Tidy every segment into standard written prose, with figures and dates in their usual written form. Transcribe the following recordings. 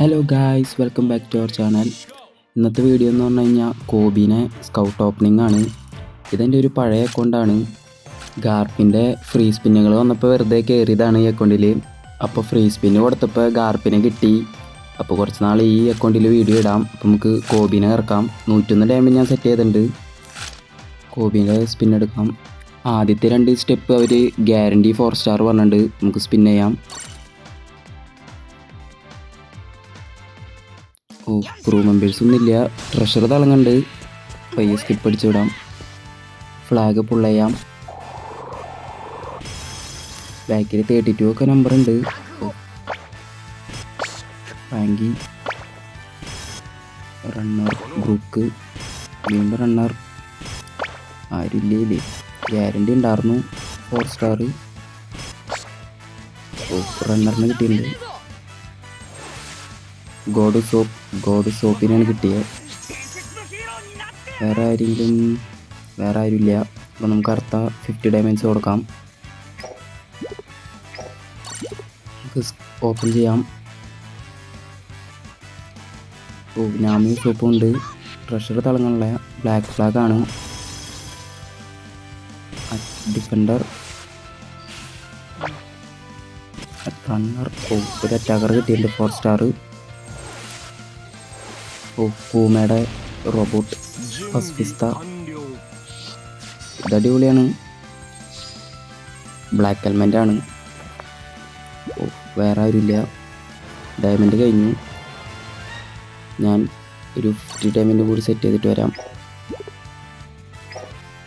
Hello guys, welcome back to our channel. ഇന്നത്തെ video എന്ന് പറഞ്ഞു കഴിഞ്ഞാൽ കോബീനെ സ്കൗട്ട് ഓപ്പണിംഗ് ആണ്. ഇതെൻ്റെ ഒരു പഴയ അക്കൗണ്ടാണ്. ഗാർപ്പിൻ്റെ ഫ്രീ സ്പിന്നുകൾ വന്നപ്പോൾ വെറുതെ കയറിയതാണ് ഈ അക്കൗണ്ടിൽ. അപ്പോൾ ഫ്രീ സ്പിന്ന് കൊടുത്തപ്പോൾ ഗാർപ്പിനെ കിട്ടി. അപ്പോൾ കുറച്ച് നാൾ ഈ അക്കൗണ്ടിൽ വീഡിയോ ഇടാം. അപ്പോൾ നമുക്ക് കോബീനെ ഇറക്കാം. 101 ഡാമേജ് ഞാൻ സെറ്റ് ചെയ്തിട്ടുണ്ട്. കോബീൻ്റെ സ്പിന്നെടുക്കാം. ആദ്യത്തെ 2 സ്റ്റെപ്പ് അവർ ഗ്യാരണ്ടി 4 സ്റ്റാർ പറഞ്ഞിട്ടുണ്ട്. നമുക്ക് സ്പിൻ ചെയ്യാം. ക്രൂ മെമ്പേഴ്സൊന്നും ഇല്ല. ട്രഷർ തിളങ്ങുന്നുണ്ട്. പയ്യെ സ്കിപ്പ് അടിച്ചു വിടാം. ഫ്ലാഗ് പുൾ ചെയ്യാം. ബാക്കിൽ 32 ഒക്കെ നമ്പർ ഉണ്ട്. റാങ്കി റണ്ണർ ഗ്രൂപ്പ് വീണ്ടും റണ്ണർ ആരുമില്ലേ. ഗ്യാരണ്ടി ഉണ്ടായിരുന്നു 4 സ്റ്റാർ. റണ്ണറിന് കിട്ടിയിട്ടുണ്ട്. ഗോഡ് സോപ്പിനാണ് കിട്ടിയത്. വേറെ ആരുമില്ല. അപ്പോൾ നമുക്ക് അടുത്ത 50 ഡയമണ്ട്സ് കൊടുക്കാം. നമുക്ക് ഓപ്പൺ ചെയ്യാം. നാമി സോപ്പും ഉണ്ട്. ട്രഷർ തിളങ്ങുള്ള ബ്ലാക്ക് ഫ്ലാഗ് ആണ്. ഡിഫൻഡർ റണ്ണർ ഒരു അറ്റാക്കർ കിട്ടിയിട്ടുണ്ട് 4 സ്റ്റാർ. പൂമയുടെ റോബോട്ട് പസ്ഫിസ്ത ഇത് അടിപൊളിയാണ്. ബ്ലാക്ക് എലമെൻ്റ് ആണ്. വേറെ ആരുമില്ല. ഡയമണ്ട് കഴിഞ്ഞു. ഞാൻ ഒരു 50 ഡയമണ്ട് കൂടി സെറ്റ് ചെയ്തിട്ട് വരാം.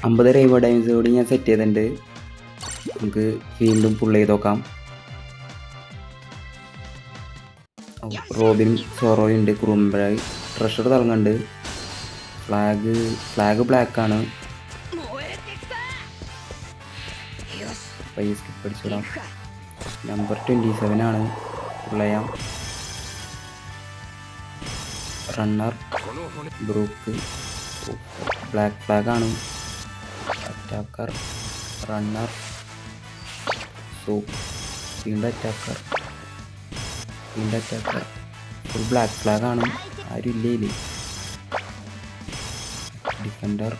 50 റെയിൻബോ ഡയമണ്ട്സ് കൂടി ഞാൻ സെറ്റ് ചെയ്തിട്ടുണ്ട്. നമുക്ക് വീണ്ടും പുൾ ചെയ്ത് നോക്കാം. റോബിൻ സോറോയും ഉണ്ട്. ക്രൂംബായി ട്രഷർ തിളങ്ങുന്നുണ്ട്. ഫ്ലാഗ് ബ്ലാക്ക് ആണ്. പയ്യെ സ്കിപ്പ് അടിച്ചിടാം. നമ്പർ 27 ആണ്. പുൾ ചെയ്യാം. റണ്ണർ ബ്രൂക്ക് ബ്ലാക്ക് ഫ്ലാഗ് ആണ്. അറ്റാക്കർ റണ്ണർ വീണ്ടും അറ്റാക്കർ ഫുൾ ബ്ലാക്ക് ഫ്ലാഗ് ആണ്. ആരും ഇല്ലേ. ഡിഫൻഡർ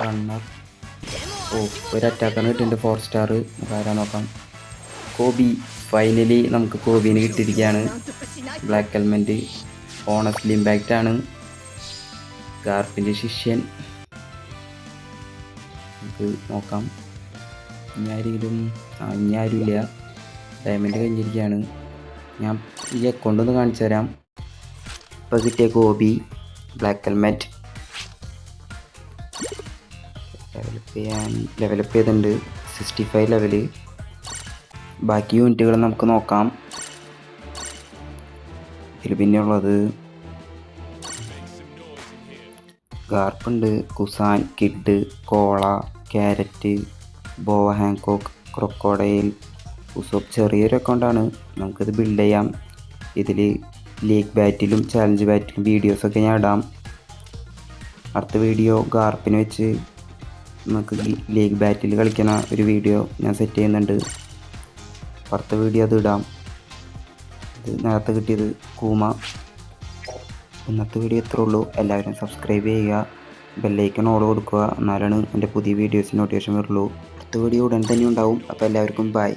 റണ്ണർ ഒരു അറ്റാക്കറിന് കിട്ടിയിട്ടുണ്ട് 4 സ്റ്റാർ. നമുക്ക് ആരാ നോക്കാം. കോബി ഫൈനലി നമുക്ക് കോബീന് കിട്ടിയിരിക്കുകയാണ്. ബ്ലാക്ക് എലമെൻറ്റ് ഓണസ്റ്റ്ലി ഇമ്പാക്റ്റ് ആണ്. ഗാർപ്പിൻ്റെ ശിഷ്യൻ. നമുക്ക് നോക്കാം. ഇനി ആരുമില്ല. ഡയമണ്ട് കഴിഞ്ഞിരിക്കുകയാണ്. ഞാൻ ഈ അക്കൗണ്ട് ഒന്ന് കാണിച്ചു തരാം. ഇപ്പോൾ കിട്ടിയ കോബി ബ്ലാക്ക് ഹെൽമെറ്റ് ഡെവലപ്പ് ചെയ്തിട്ടുണ്ട്. 65 ലെവല്. ബാക്കി യൂണിറ്റുകൾ നമുക്ക് നോക്കാം. ഇതിൽ പിന്നെ ഉള്ളത് ഗാർപ്പുണ്ട്, കുസാൻ, കിഡ്, കോള, ക്യാരറ്റ്, ബോവ ഹാങ്കോക്ക്, ക്രൊക്കോഡൈൽ, ഉസോപ്പ്. ചെറിയൊരു അക്കൗണ്ടാണ്. നമുക്കിത് ബിൽഡ് ചെയ്യാം. ഇതിൽ ലീഗ് ബാറ്റിലും ചാലഞ്ച് ബാറ്റിലും വീഡിയോസൊക്കെ ഞാൻ ഇടാം. അടുത്ത വീഡിയോ ഗാർപ്പിന് വെച്ച് നമുക്ക് ലീഗ് ബാറ്റിൽ കളിക്കുന്ന ഒരു വീഡിയോ ഞാൻ സെറ്റ് ചെയ്യുന്നുണ്ട്. അടുത്ത വീഡിയോ അത് ഇടാം. ഇത് നേരത്തെ കിട്ടിയത് കൂമ. ഇന്നത്തെ വീഡിയോ ഇത്രേ ഉള്ളൂ. എല്ലാവരും സബ്സ്ക്രൈബ് ചെയ്യുക. ബെല്ലൈക്കൺ ഓൾ കൊടുക്കുക. എന്നാലാണ് എൻ്റെ പുതിയ വീഡിയോസിന് നോട്ടിഫിക്കേഷൻ വരുള്ളൂ. അടുത്ത വീഡിയോ ഉടൻ തന്നെ ഉണ്ടാവും. അപ്പോൾ എല്ലാവർക്കും ബൈ.